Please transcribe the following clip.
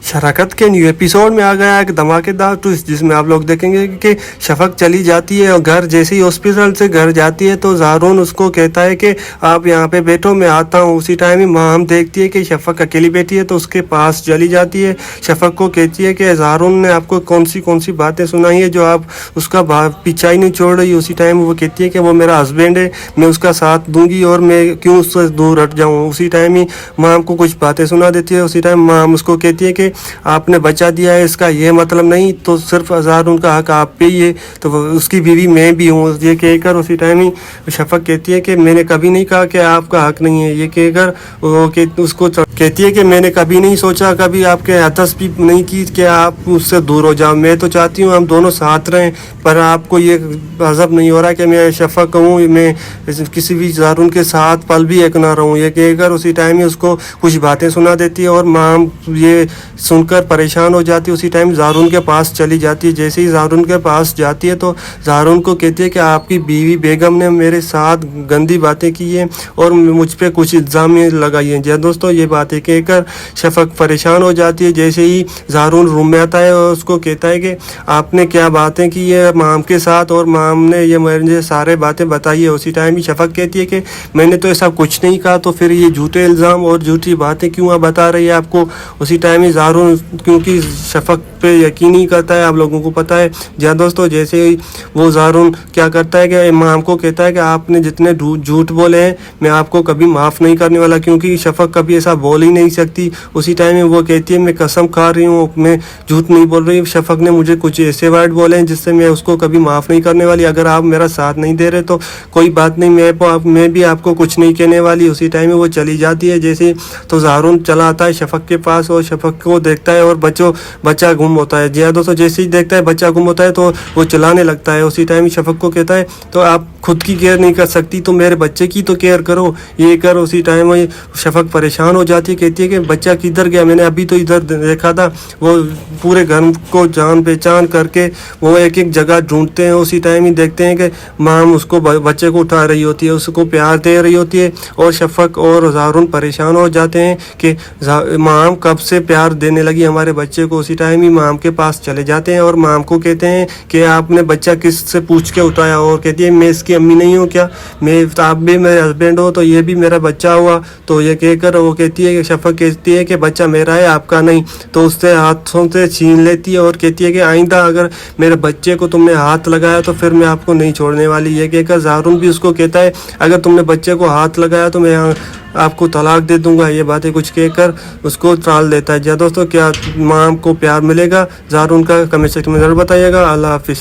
शराकत के new episode में आ गया एक धमाकेदार ट्विस्ट, जिसमें आप लोग देखेंगे कि शफक चली जाती है और घर जैसे ही हॉस्पिटल से घर जाती है तो ज़ारून उसको कहता है कि आप यहाँ पे बैठो, मैं आता हूँ। उसी टाइम ही माम देखती है कि शफक अकेली बैठी है तो उसके पास चली जाती है। शफक को कहती है कि ज़ारून ने आपको कौन सी बातें सुनाई है जो आप उसका पीछा ही नहीं छोड़ रही। उसी टाइम वो कहती है कि वो मेरा हस्बैंड है, मैं उसका साथ दूंगी और मैं क्यों उससे दूर हट जाऊँ। उसी टाइम ही माम को कुछ बातें सुना देती है। उसी टाइम माम उसको कहती है कि आपने बचा दिया है, इसका ये मतलब नहीं तो सिर्फ ज़ारून का हक आप पे ही है, तो उसकी बीवी मैं भी हूँ। ये कहकर उसी टाइम ही शफक कहती है कि मैंने कभी नहीं कहा कि आपका हक नहीं है। ये कहकर वो उसको कहती है कि मैंने कभी नहीं सोचा, कभी आपके हतस भी नहीं की कि आप उससे दूर हो जाओ। मैं तो चाहती हूँ हम दोनों साथ रहें, पर आपको ये हज़ब नहीं हो रहा कि मैं शफक हूँ, मैं किसी भी ज़ारून के साथ पल भी एक ना रहूँ। ये कहकर उसी टाइम ही उसको कुछ बातें सुना देती है और माम ये सुनकर परेशान हो जाती है। उसी टाइम ज़ारून के पास चली जाती है। जैसे ही ज़ारून के पास जाती है तो ज़ारून को कहती है कि आपकी बीवी बेगम ने मेरे साथ गंदी बातें की हैं और मुझ पे कुछ इल्ज़ाम लगाई हैं। जी दोस्तों, ये बातें कहकर शफक परेशान हो जाती है। जैसे ही ज़ारून रूम में आता है और उसको कहता है कि आपने क्या बातें की है माम के साथ, और माम ने ये मुझे सारे बातें बताई है। उसी टाइम ही शफक कहती है कि मैंने तो ऐसा कुछ नहीं कहा, तो फिर ये झूठे इल्ज़ाम और झूठी बातें क्यों आप बता रही है आपको। उसी टाइम ही ज़ारून क्योंकि शफक पे यकीन ही करता है, आप लोगों को पता है। जी दोस्तों, जैसे ही वो ज़ारून क्या करता है कि माम को कहता है कि आपने जितने झूठ बोले हैं मैं आपको कभी माफ़ नहीं करने वाला, क्योंकि शफक कभी ऐसा बोल ही नहीं सकती। उसी टाइम में वो कहती है मैं कसम खा रही हूँ, मैं झूठ नहीं बोल रही, शफक ने मुझे कुछ ऐसे वर्ड बोले हैं जिससे मैं उसको कभी माफ़ नहीं करने वाली। अगर आप मेरा साथ नहीं दे रहे तो कोई बात नहीं, मैं भी आपको कुछ नहीं कहने वाली। उसी टाइम में वो चली जाती है। जैसे तो ज़ारून चला आता है शफक के पास और शफक को देखता है और बच्चा गुम होता है। जी हाँ दोस्तों, जैसे ही देखता है बच्चा गुम होता है तो वो चिल्लाने लगता है। उसी टाइम शफक को कहता है तो आप खुद की केयर नहीं कर सकती तो मेरे बच्चे की तो केयर करो, ये कर। उसी टाइम में शफक परेशान हो जाती है, कहती है कि बच्चा किधर गया, मैंने अभी तो इधर देखा था। वो पूरे घर को जान पहचान करके वो एक एक जगह ढूंढते हैं। उसी टाइम ही देखते हैं कि माम उसको बच्चे को उठा रही होती है, उसको प्यार दे रही होती है और शफक और ज़ारून परेशान हो जाते हैं कि माम कब से प्यार देने लगी हमारे बच्चे को। उसी टाइम ही माम के पास चले जाते हैं और माम को कहते हैं कि आपने बच्चा किस से पूछ के उठाया, और कहती है मैं इसकी अम्मी नहीं हूँ क्या, मैं आप भी मेरे हस्बैंड हो तो ये भी मेरा बच्चा हुआ। तो ये कहकर वो कहती है कि शफक कहती है कि बच्चा मेरा है आपका नहीं, तो उससे हाथों से छीन लेती है और कहती है कि आइंदा अगर मेरे बच्चे को तुमने हाथ लगाया तो फिर मैं आपको नहीं छोड़ने वाली। ये कहकर ज़ारून भी उसको कहता है अगर तुमने बच्चे को हाथ लगाया तो मैं आपको तलाक दे दूंगा। ये बातें कुछ कहकर उसको टाल देता है। जी दोस्तों, क्या माम को प्यार मिलेगा ज़ारून का, कमेंट सेक्शन में ज़रूर बताइएगा। अल्लाह हाफिज़।